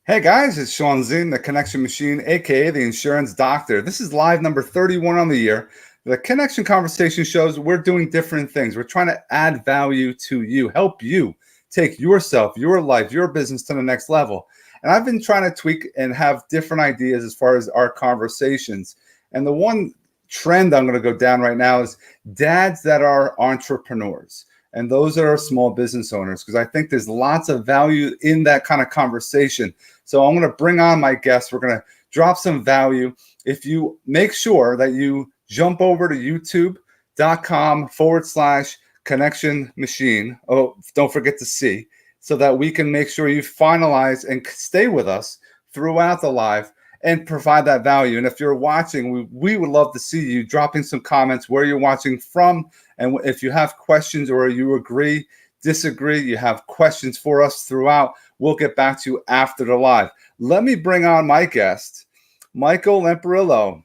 Hey guys, it's Sean Zinn, the Connection Machine, aka the Insurance Doctor. This is live number 31 on the year. The Connection Conversation shows we're doing different things. We're trying to add value to you, help you take yourself, your life, your business to the next level. And I've been trying to tweak and have different ideas as far as our conversations. And the one trend I'm going to go down right now is dads that are entrepreneurs. And those that are small business owners, because I think there's lots of value in that kind of conversation. So I'm going to bring on my guests. We're going to drop some value. If you make sure that you jump over to youtube.com/connection machine. Oh, don't forget to see, so that we can make sure you finalize and stay with us throughout the live and provide that value. And if you're watching, we would love to see you dropping some comments where you're watching from. And if you have questions or you agree, disagree, you have questions for us throughout, we'll get back to you after the live. Let me bring on my guest, Michael Lamparillo.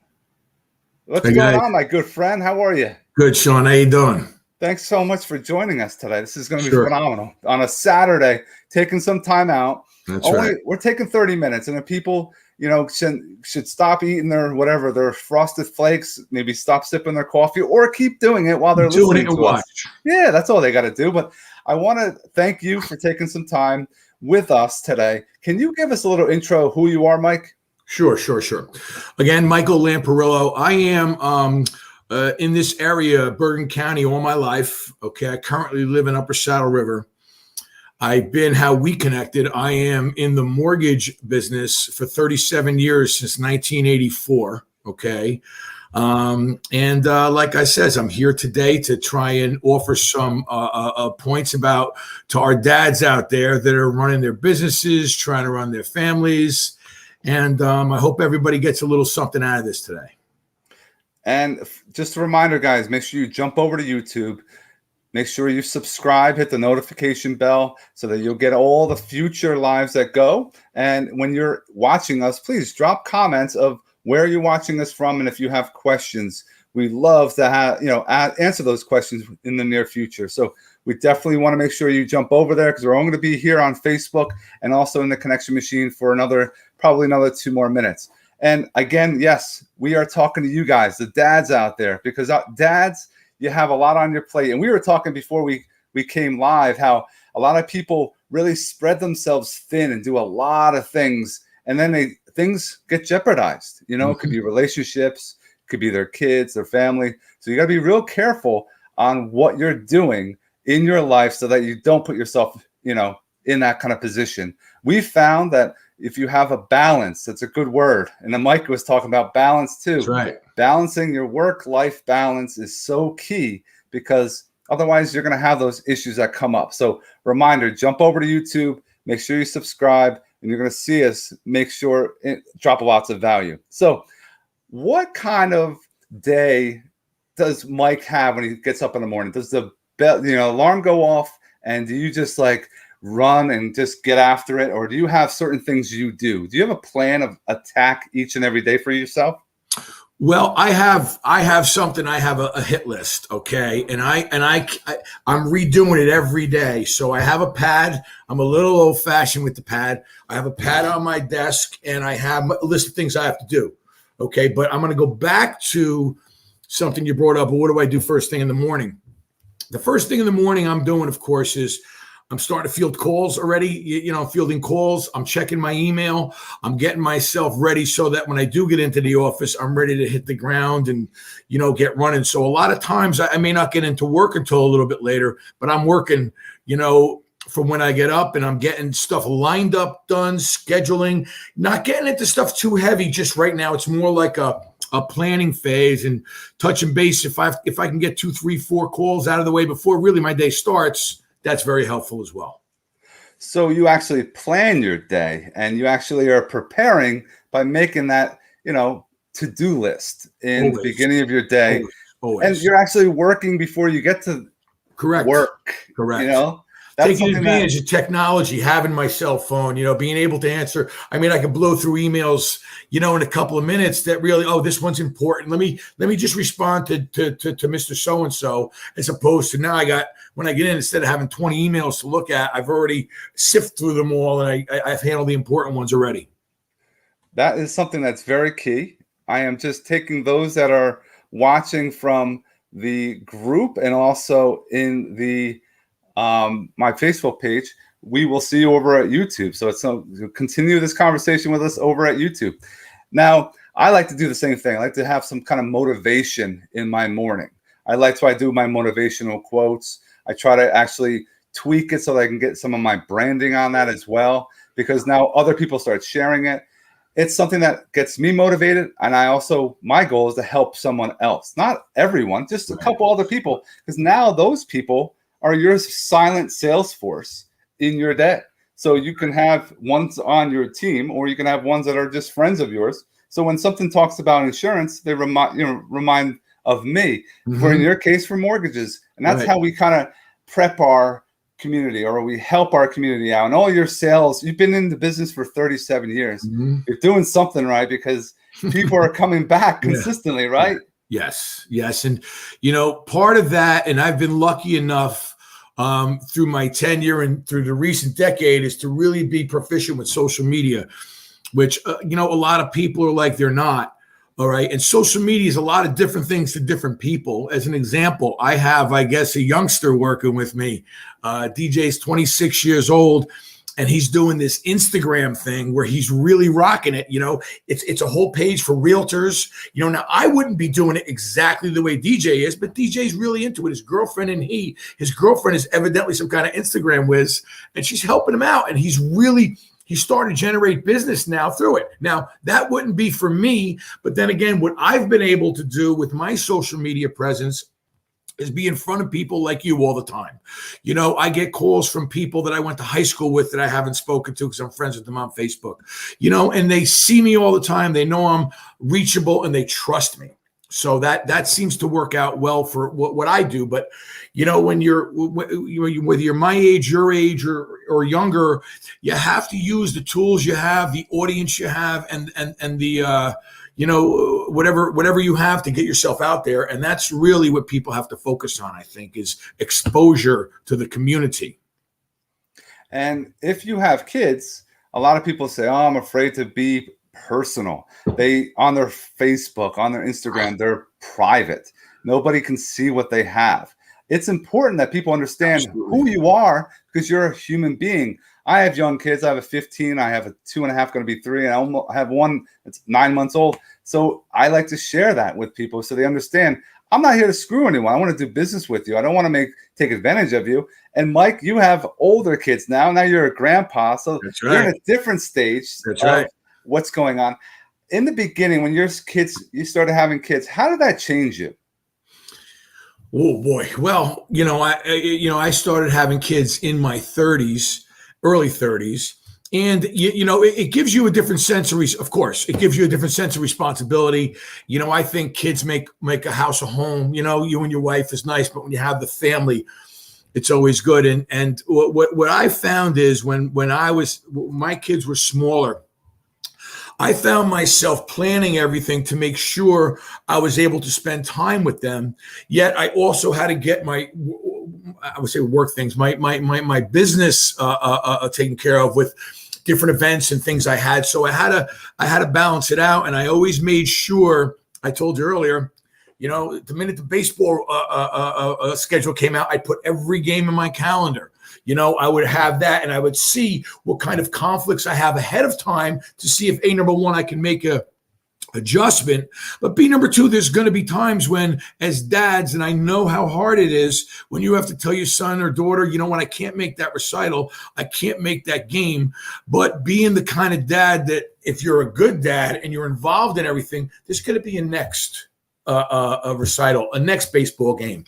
What's going on, my good friend? How are you? Good, Sean. How you doing? Thanks so much for joining us today. This is going to be phenomenal. On a Saturday, taking some time out. That's right. We're taking 30 minutes, and the people, should stop eating their frosted flakes, maybe stop sipping their coffee, or keep doing it while they're listening to us. Yeah, that's all they got to do. But I want to thank you for taking some time with us today. Can you give us a little intro of who you are, Mike? Sure. Again, Michael Lamparillo. I am in this area, Bergen County, all my life. Okay, I currently live in Upper Saddle River. I've been how we connected. I am in the mortgage business for 37 years, since 1984. Okay. Like I said, I'm here today to try and offer some points to our dads out there that are running their businesses, trying to run their families. And I hope everybody gets a little something out of this today. And just a reminder, guys, make sure you jump over to YouTube. Make sure you subscribe, hit the notification bell so that you'll get all the future lives that go. And when you're watching us, please drop comments of where you're watching us from. And if you have questions, we love to answer those questions in the near future. So we definitely want to make sure you jump over there, because we're only going to be here on Facebook and also in the Connection Machine for probably another 2 more minutes. And again, yes, we are talking to you guys, the dads out there, because dads, you have a lot on your plate. And we were talking before we came live how a lot of people really spread themselves thin and do a lot of things, and then things get jeopardized. It could be relationships, it could be their kids, their family. So you got to be real careful on what you're doing in your life so that you don't put yourself, in that kind of position. We found that if you have a balance, that's a good word. And then Mike was talking about balance too. That's right. Balancing your work-life balance is so key, because otherwise you're going to have those issues that come up. So reminder, jump over to YouTube, make sure you subscribe, and you're going to see us drop lots of value. So what kind of day does Mike have when he gets up in the morning? Does the alarm go off, and do you just run and just get after it? Or do you have certain things you do? Do you have a plan of attack each and every day for yourself? Well, I have something. I have a hit list. Okay. And I'm redoing it every day. So I have a pad. I'm a little old fashioned with the pad. I have a pad on my desk, and I have a list of things I have to do. Okay. But I'm going to go back to something you brought up. What do I do first thing in the morning? The first thing in the morning I'm doing, of course, is I'm starting to field calls already, fielding calls. I'm checking my email. I'm getting myself ready so that when I do get into the office, I'm ready to hit the ground and, get running. So a lot of times I may not get into work until a little bit later, but I'm working, from when I get up, and I'm getting stuff lined up, done, scheduling, not getting into stuff too heavy. Just right now, it's more like a planning phase and touching base. If I can get 2, 3, 4 calls out of the way before really my day starts, that's very helpful as well. So you actually plan your day, and you actually are preparing by making that, to-do list in the beginning of your day. Always. And you're actually working before you get to work. Correct. That's taking something that advantage of technology, having my cell phone, being able to answer. I mean, I can blow through emails, in a couple of minutes that really, oh, this one's important. Let me just respond to Mr. So-and-so, as opposed to now when I get in, instead of having 20 emails to look at, I've already sifted through them all, and I've handled the important ones already. That is something that's very key. I am just taking those that are watching from the group and also in the my Facebook page. We will see you over at YouTube. So continue this conversation with us over at YouTube. Now, I like to do the same thing. I like to have some kind of motivation in my morning. I do my motivational quotes. I try to actually tweak it so that I can get some of my branding on that as well, because now other people start sharing it. It's something that gets me motivated. And my goal is to help someone else, not everyone, just a couple other people, because now those people are your silent sales force in your day. So you can have ones on your team, or you can have ones that are just friends of yours. So when something talks about insurance, they remind of me. For in your case, for mortgages. And that's how we kind of prep our community, or we help our community out. And all your sales, you've been in the business for 37 years. You're doing something right, because people are coming back consistently, right? Yes. And, part of that, and I've been lucky enough through my tenure and through the recent decade, is to really be proficient with social media, which, a lot of people are like, they're not. All right. And social media is a lot of different things to different people. As an example, I have, I guess, a youngster working with me. DJ's 26 years old, and he's doing this Instagram thing where he's really rocking it. It's a whole page for realtors. Now I wouldn't be doing it exactly the way DJ is, but DJ's really into it. His girlfriend his girlfriend is evidently some kind of Instagram whiz, and she's helping him out. And he's starting to generate business now through it. Now, that wouldn't be for me, but then again, what I've been able to do with my social media presence is be in front of people like you all the time. I get calls from people that I went to high school with that I haven't spoken to because I'm friends with them on Facebook, and they see me all the time. They know I'm reachable and they trust me. So that seems to work out well for what I do. But, when whether you're my age, your age, or younger, you have to use the tools you have, the audience you have, and the, whatever you have to get yourself out there. And that's really what people have to focus on, I think, is exposure to the community. And if you have kids, a lot of people say, oh, I'm afraid to be personal. On their Facebook, on their Instagram, they're private. Nobody can see what they have. It's important that people understand who you are, because you're a human being. I have young kids. I have a 15. I have a 2.5 going to be 3, and I have one that's 9 months old. So I like to share that with people so they understand I'm not here to screw anyone. I want to do business with you. I don't want to take advantage of you. And Mike, you have older kids now. Now you're a grandpa. So you're in a different stage of what's going on. In the beginning, when you started having kids, how did that change you? Oh boy. Well, I started having kids in my 30s, early 30s. And, it gives you a different sense of course, it gives you a different sense of responsibility. I think kids make a house a home. You and your wife is nice, but when you have the family, it's always good. And what I found is when my kids were smaller, I found myself planning everything to make sure I was able to spend time with them. Yet I also had to get my work things, my business taken care of with different events and things I had. So I had to balance it out. And I always made sure, I told you earlier, the minute the baseball schedule came out, I put every game in my calendar. I would have that, and I would see what kind of conflicts I have ahead of time to see if number one, I can make a adjustment, but number two, there's going to be times when, as dads, and I know how hard it is when you have to tell your son or daughter, when I can't make that recital, I can't make that game. But being the kind of dad that, if you're a good dad and you're involved in everything, there's going to be a next a recital, a next baseball game.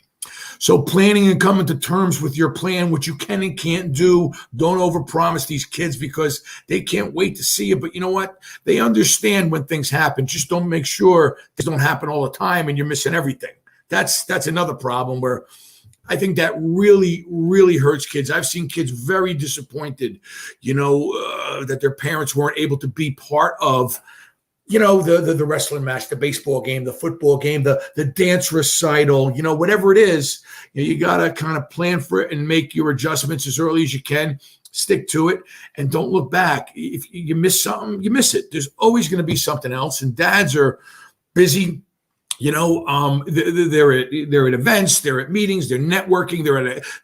So planning and coming to terms with your plan, what you can and can't do. Don't overpromise these kids because they can't wait to see you. But you know what? They understand when things happen. Just don't make sure this don't happen all the time and you're missing everything. That's another problem where I think that really, really hurts kids. I've seen kids very disappointed, that their parents weren't able to be part of, the wrestling match, the baseball game, the football game, the dance recital, whatever it is. You got to kind of plan for it and make your adjustments as early as you can. Stick to it and don't look back. If you miss something, you miss it. There's always going to be something else. And dads are busy. They're at events, they're at meetings, they're networking,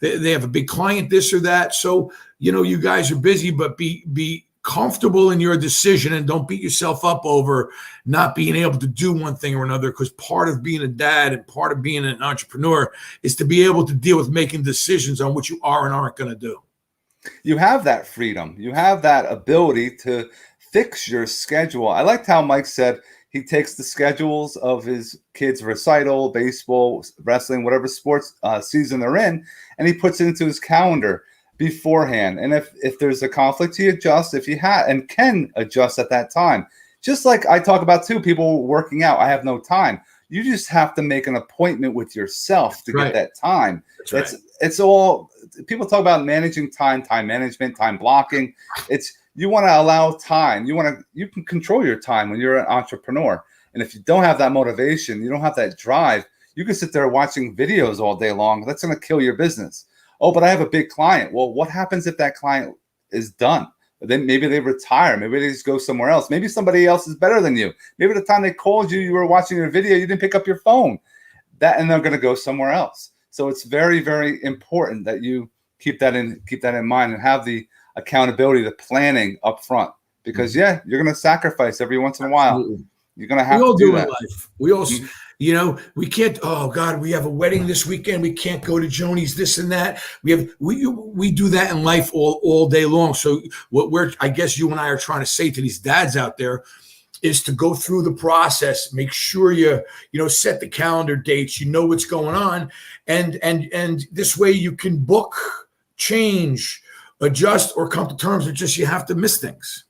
they have a big client, this or that. So, you guys are busy, but be comfortable in your decision and don't beat yourself up over not being able to do one thing or another, because part of being a dad and part of being an entrepreneur is to be able to deal with making decisions on what you are and aren't going to do. You have that freedom. You have that ability to fix your schedule. I liked how Mike said he takes the schedules of his kids' recital, baseball, wrestling, whatever sports season they're in, and he puts it into his calendar beforehand. And if there's a conflict, he adjusts if he and can adjust at that time. Just like I talk about too, people working out, I have no time. You just have to make an appointment with yourself to get that time. It's all, people talk about managing time management, time blocking. You want to allow time. You can control your time when you're an entrepreneur. And if you don't have that motivation, you don't have that drive, you can sit there watching videos all day long. That's going to kill your business. Oh, but I have a big client. Well, what happens if that client is done? Then maybe they retire. Maybe they just go somewhere else. Maybe somebody else is better than you. Maybe the time they called you, you were watching your video, you didn't pick up your phone. And they're going to go somewhere else. So it's very, very important that you keep that in mind and have the accountability, the planning up front, because you're going to sacrifice every once in a while. Absolutely. You're going to have to do that. Life. We all, we can't. Oh God, we have a wedding this weekend. We can't go to Joni's, this and that. We do that in life all day long. So I guess you and I are trying to say to these dads out there is to go through the process, make sure you set the calendar dates, what's going on, and this way you can book, change, adjust, or come to terms with just you have to miss things.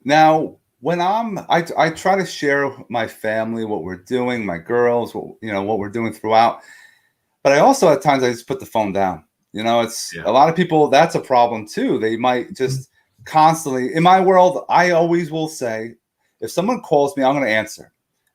Now, when I try to share with my family what we're doing, my girls, what we're doing throughout, but I also at times I just put the phone down. It's a lot of people, that's a problem too. They might just constantly, in my world, I always will say, if someone calls me, I'm going to answer,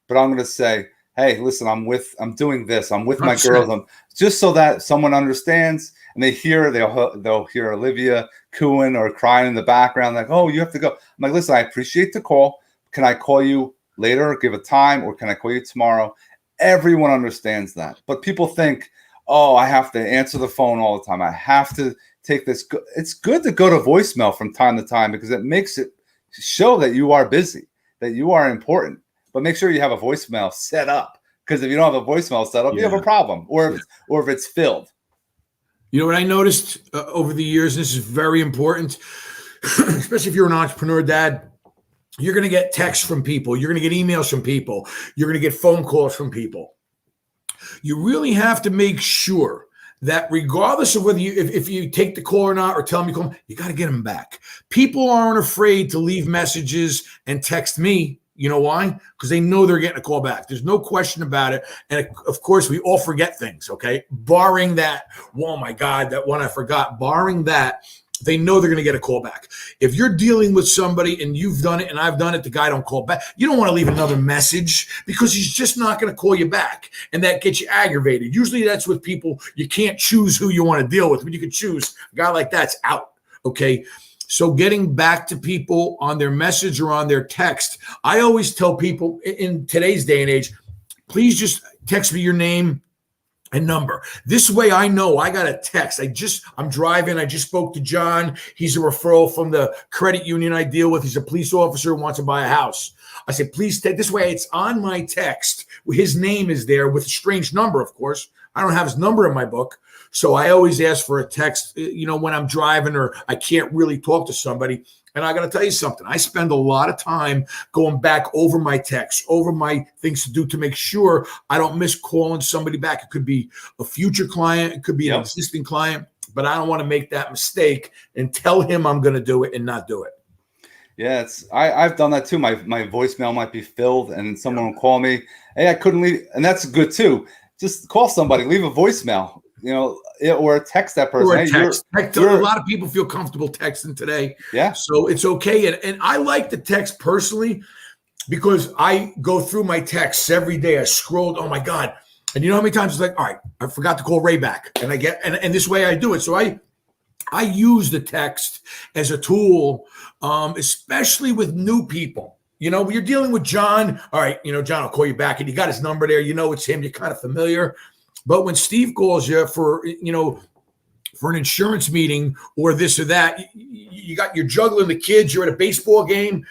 but I'm going to say, hey, listen, I'm doing this. I'm with my girls. Just so that someone understands and they'll hear Olivia cooing or crying in the background. Like, oh, you have to go. I'm like, listen, I appreciate the call. Can I call you later or give a time, or can I call you tomorrow? Everyone understands that. But people think, oh, I have to answer the phone all the time. I have to take this. It's good to go to voicemail from time to time because it makes it show that you are busy, that you are important. But make sure you have a voicemail set up, because if you don't have a voicemail set up, you have a problem, or if it's filled. You know what I noticed over the years, and this is very important, especially if you're an entrepreneur, Dad, you're going to get texts from people. You're going to get emails from people. You're going to get phone calls from people. You really have to make sure that regardless of whether if you take the call or not, or tell them you call them, you got to get them back. People aren't afraid to leave messages and text me. You know why? Because they know they're getting a call back. There's no question about it. And of course, we all forget things, okay? Barring that, oh my God, that one I forgot. Barring that, they know they're going to get a call back. If you're dealing with somebody and you've done it and I've done it, the guy don't call back. You don't want to leave another message because he's just not going to call you back. And that gets you aggravated. Usually that's with people, you can't choose who you want to deal with. But you can choose a guy like that's out, okay? So getting back to people on their message or on their text, I always tell people in today's day and age, please just text me your name and number. This way I know I got a text. I'm driving. I just spoke to John. He's a referral from the credit union I deal with. He's a police officer who wants to buy a house. I said, please take this way. It's on my text. His name is there with a strange number, of course. I don't have his number in my book. So I always ask for a text, when I'm driving or I can't really talk to somebody. And I got to tell you something. I spend a lot of time going back over my texts, over my things to do to make sure I don't miss calling somebody back. It could be a future client. It could be an existing client. But I don't want to make that mistake and tell him I'm going to do it and not do it. Yeah, I've done that too. My voicemail might be filled and someone will call me. Hey, I couldn't leave. And that's good too. just call somebody, leave a voicemail, or text that person. Or a Hey, text. A lot of people feel comfortable texting today. Yeah. So it's okay. And I like the text personally because I go through my texts every day. I scrolled. Oh my God. And you know how many times it's like, all right, I forgot to call Ray back. And and this way I do it. So I use the text as a tool, especially with new people. When you're dealing with John, all right, John, I'll call you back. And you got his number there. It's him. You're kind of familiar. But when Steve calls you for an insurance meeting or this or that, you're juggling the kids. You're at a baseball game,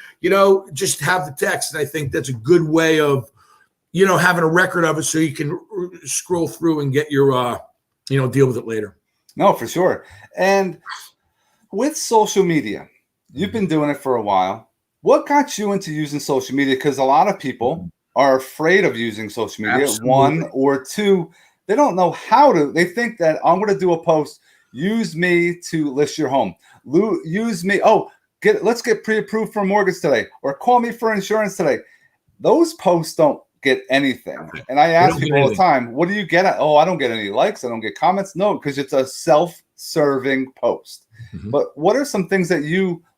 just have the text. And I think that's a good way of, having a record of it so you can scroll through and get your, deal with it later. No, for sure. And with social media, you've been doing it for a while. What got you into using social media? Because a lot of people are afraid of using social media. Absolutely. One, or two, they don't know how to. They think that I'm going to do a post. Use me to list your home. Use me. Oh, let's get pre-approved for a mortgage today, or call me for insurance today. Those posts don't get anything. And I ask people all the time, what do you get? Oh, I don't get any likes. I don't get comments. No, because it's a self-serving post. Mm-hmm. But what are some things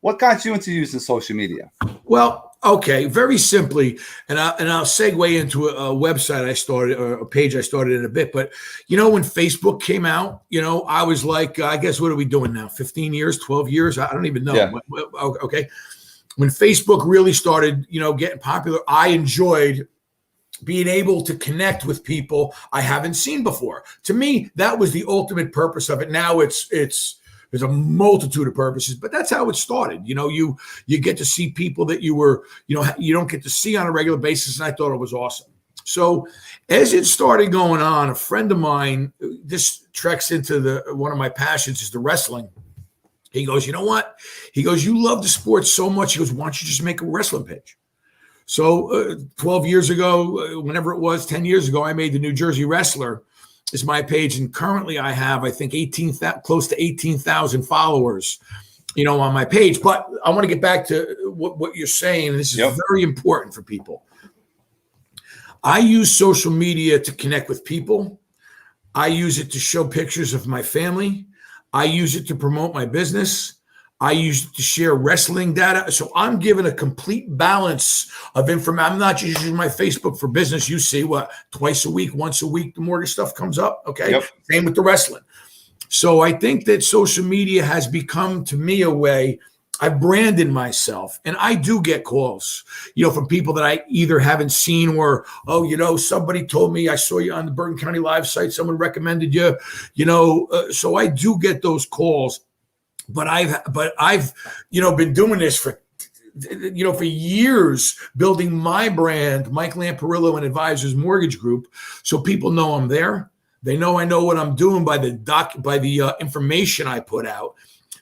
what got you into using social media? Well, okay, very simply, and I'll segue into a website I started, or a page I started in a bit. But when Facebook came out, I was like, I guess what are we doing now? 15 years, 12 years? I don't even know. Yeah. Okay, when Facebook really started, getting popular, I enjoyed being able to connect with people I haven't seen before. To me, that was the ultimate purpose of it. Now there's a multitude of purposes, but that's how it started. You get to see people that you don't get to see on a regular basis. And I thought it was awesome. So as it started going on, a friend of mine, this treks into one of my passions is the wrestling. He goes, you know what? He goes, you love the sport so much. He goes, why don't you just make a wrestling page? So 12 years ago, whenever it was, 10 years ago, I made the New Jersey Wrestler is my page. And currently I have, I think, close to 18,000 followers, on my page. But I want to get back to what you're saying. And this is very important for people. I use social media to connect with people. I use it to show pictures of my family. I use it to promote my business. I use it to share wrestling data. So I'm given a complete balance of information. I'm not just using my Facebook for business. You see twice a week, once a week, the mortgage stuff comes up. Okay. Yep. Same with the wrestling. So I think that social media has become to me a way I've branded myself, and I do get calls, from people that I either haven't seen or, somebody told me I saw you on the Bergen County Live site. Someone recommended you, so I do get those calls. But I've been doing this for years, building my brand, Michael Lamparillo and Advisors Mortgage Group, so people know I'm there. They know I know what I'm doing by the information I put out.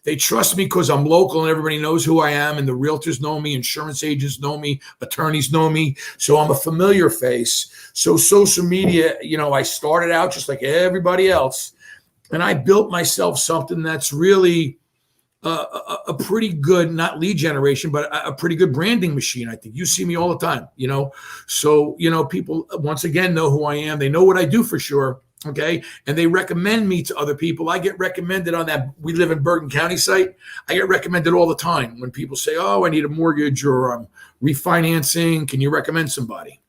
They trust me because I'm local and everybody knows who I am, and the realtors know me, insurance agents know me, attorneys know me. So I'm a familiar face. So social media, I started out just like everybody else, and I built myself something that's really a pretty good, not lead generation, but a pretty good branding machine. I think you see me all the time, so, people once again know who I am. They know what I do for sure. Okay. And they recommend me to other people. I get recommended on that We Live in Bergen County site. I get recommended all the time when people say, oh, I need a mortgage or I'm refinancing. Can you recommend somebody?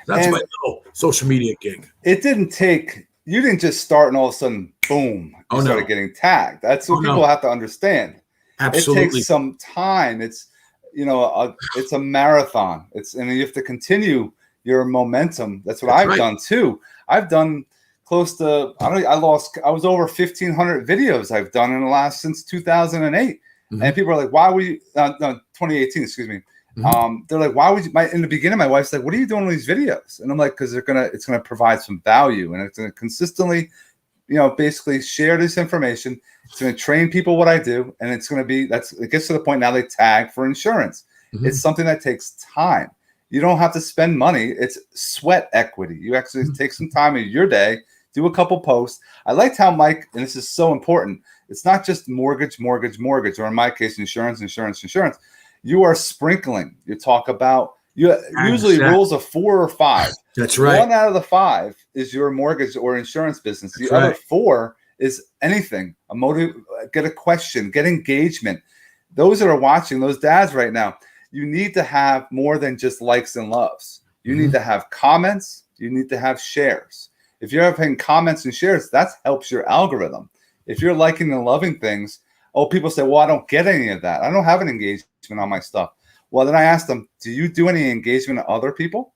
That's my little social media gig. You didn't just start and all of a sudden, boom, you started getting tagged. That's what people have to understand. Absolutely. It takes some time. It's, it's a marathon. And you have to continue your momentum. That's what I've done too. I've done close to, I was over 1,500 videos I've done since 2008. Mm-hmm. And people are like, why were you, 2018, excuse me. Mm-hmm. They're like, why would you, in the beginning, my wife's like, what are you doing with these videos? And I'm like, because it's going to provide some value, and it's going to consistently, basically share this information. It's going to train people what I do. And it's going to be, it gets to the point now they tag for insurance. Mm-hmm. It's something that takes time. You don't have to spend money. It's sweat equity. You actually take some time in your day, do a couple posts. I liked how Mike, and this is so important, it's not just mortgage, or in my case, insurance. You are sprinkling. You talk about usually rules of 4 or 5. That's right. 1 out of the 5 is your mortgage or insurance business. The That's other right. 4 is anything, a motive, get a question, get engagement. Those that are watching, those dads right now, you need to have more than just likes and loves. You need to have comments. You need to have shares. If you're having comments and shares, that helps your algorithm. If you're liking and loving things, people say, well, I don't get any of that. I don't have an engagement on my stuff. Well, then I ask them, do you do any engagement to other people?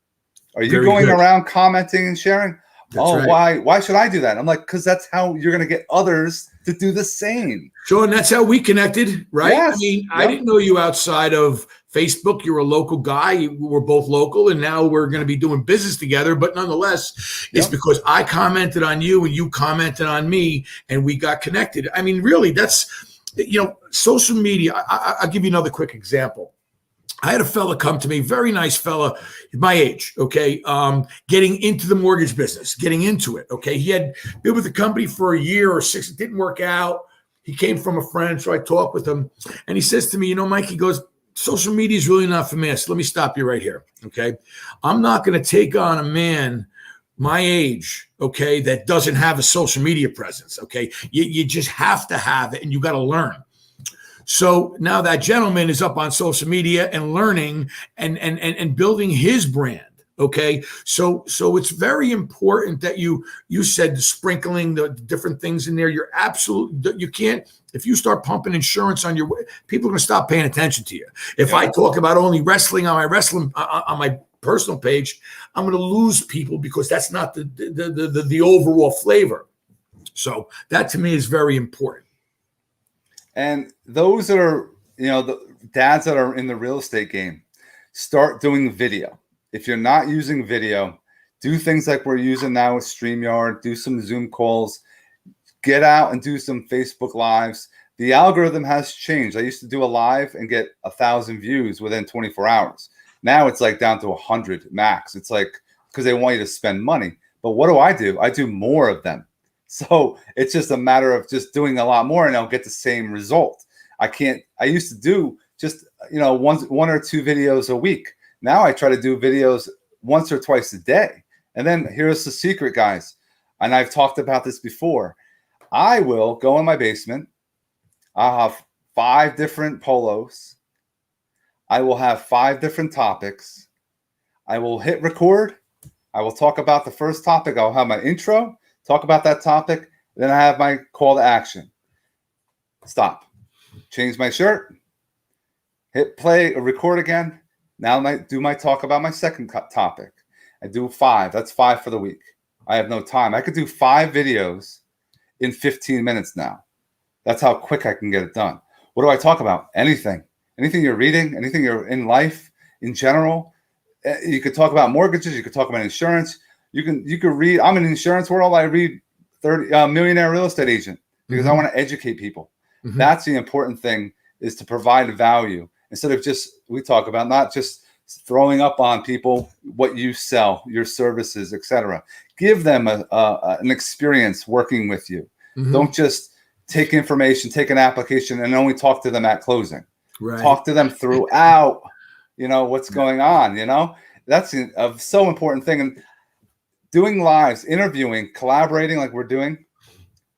Are you Very going good. around commenting and sharing? That's right. Why should I do that? I'm like, because that's how you're going to get others to do the same. Sean, that's how we connected, right? Yes. I mean, Yep. I didn't know you outside of Facebook. You're a local guy. We're both local, and now we're going to be doing business together. But nonetheless, it's because I commented on you and you commented on me, and we got connected. I mean, really, that's, social media. I'll give you another quick example. I had a fella come to me, very nice fella, my age, okay, getting into the mortgage business, getting into it, okay. He had been with the company for a year or 6. It didn't work out. He came from a friend, so I talked with him. And he says to me, Mike, he goes, social media is really not for me. So let me stop you right here, okay. I'm not going to take on a man my age, okay, that doesn't have a social media presence, okay. You just have to have it, and you got to learn. So now that gentleman is up on social media and learning and building his brand. Okay. So it's very important that you said sprinkling the different things in there. You can't, if you start pumping insurance on people are going to stop paying attention to you. If I talk about only wrestling on my personal page, I'm going to lose people because that's not the overall flavor. So that to me is very important. And those that are, the dads that are in the real estate game, start doing video. If you're not using video, do things like we're using now with StreamYard, do some Zoom calls, get out and do some Facebook Lives. The algorithm has changed. I used to do a live and get 1,000 views within 24 hours. Now it's like down to 100 max. It's like, because they want you to spend money. But what do? I do more of them. So it's just a matter of just doing a lot more and I'll get the same result. I used to do just, 1 or 2 videos a week. Now I try to do videos once or twice a day. And then here's the secret, guys. And I've talked about this before. I will go in my basement. I'll have 5 different polos. I will have 5 different topics. I will hit record. I will talk about the first topic. I'll have my intro. Talk about that topic. Then I have my call to action. Stop. Change my shirt. Hit play or record again. Now I do my talk about my second topic. I do 5. That's 5 for the week. I have no time. I could do 5 videos in 15 minutes now. That's how quick I can get it done. What do I talk about? Anything. Anything you're reading, anything you're in life in general. You could talk about mortgages. You could talk about insurance. You could read. I'm in the insurance world. I read 30 Millionaire Real Estate Agent because I want to educate people. That's the important thing, is to provide value instead of just, we talk about not just throwing up on people what you sell, your services, etc. Give them an experience working with you. Don't just take information, take an application, and only talk to them at closing. Right. Talk to them throughout. What's going on. That's a so important thing. And doing lives, interviewing, collaborating like we're doing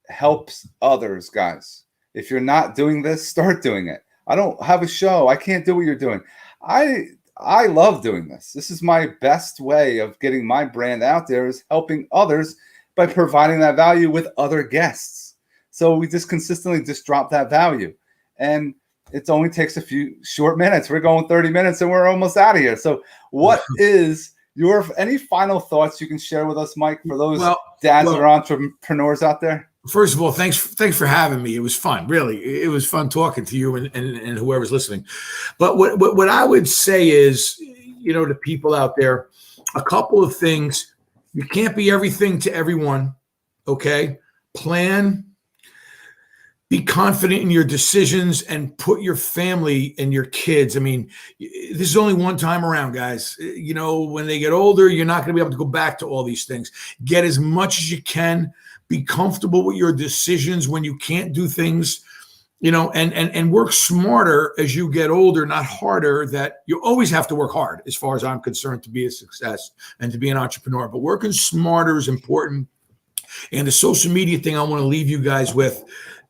helps others, guys. If you're not doing this, start doing it. I don't have a show. I can't do what you're doing. I love doing this. This is my best way of getting my brand out there, is helping others by providing that value with other guests. So we just consistently just drop that value. And it only takes a few short minutes. We're going 30 minutes and we're almost out of here. So what is any final thoughts you can share with us, Mike, for those dads that are entrepreneurs out there? First of all, thanks for having me. It was fun. Really, it was fun talking to you and whoever's listening. But what I would say is, to people out there, a couple of things. You can't be everything to everyone. Okay, plan. Be confident in your decisions and put your family and your kids. I mean, this is only one time around, guys. When they get older, you're not going to be able to go back to all these things. Get as much as you can. Be comfortable with your decisions when you can't do things. and work smarter as you get older, not harder. That you always have to work hard, as far as I'm concerned, to be a success and to be an entrepreneur. But working smarter is important. And the social media thing I want to leave you guys with,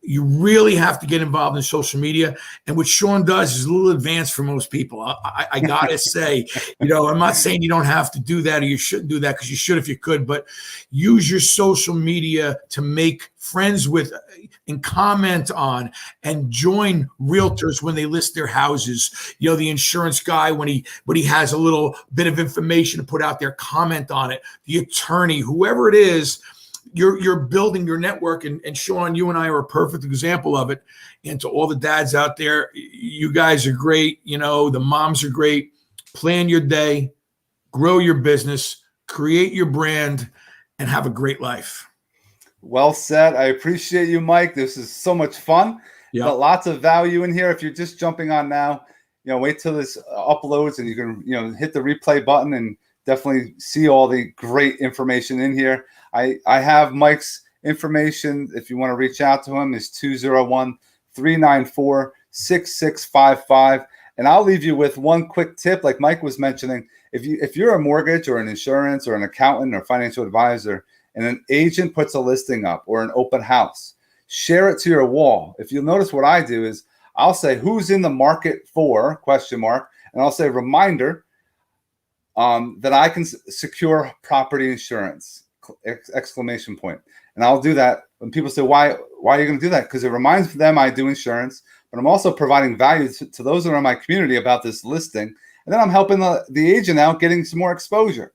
you really have to get involved in social media. And what Sean does is a little advanced for most people. I got to say, I'm not saying you don't have to do that or you shouldn't do that, because you should if you could, but use your social media to make friends with and comment on and join realtors when they list their houses. The insurance guy, when he has a little bit of information to put out there, comment on it. The attorney, whoever it is, you're building your network, and Sean, you and I are a perfect example of it. And to all the dads out there, you guys are great. The moms are great. Plan your day, grow your business, create your brand, and have a great life. Well said. I appreciate you, Mike. This is so much fun. Yeah. Got lots of value in here. If you're just jumping on now, wait till this uploads and you can, hit the replay button and definitely see all the great information in here. I have Mike's information. If you want to reach out to him, is 201-394-6655. And I'll leave you with one quick tip, like Mike was mentioning. If you're a mortgage or an insurance or an accountant or financial advisor, and an agent puts a listing up or an open house, share it to your wall. If you'll notice, what I do is I'll say, who's in the market for ? And I'll say, reminder that I can secure property insurance, ! And I'll do that when people say, why are you going to do that? Because it reminds them I do insurance, but I'm also providing value to those that are in my community about this listing. And then I'm helping the agent out, getting some more exposure.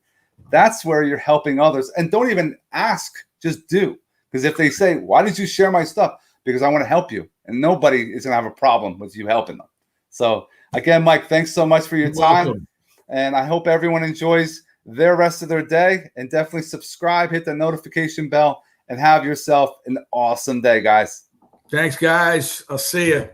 That's where you're helping others. And don't even ask, just do. Because if they say, why did you share my stuff? Because I want to help you. And nobody is going to have a problem with you helping them. So again, Mike, thanks so much for your time. Welcome. And I hope everyone enjoys their rest of their day. And definitely subscribe, hit the notification bell, and have yourself an awesome day, guys. Thanks, guys. I'll see you.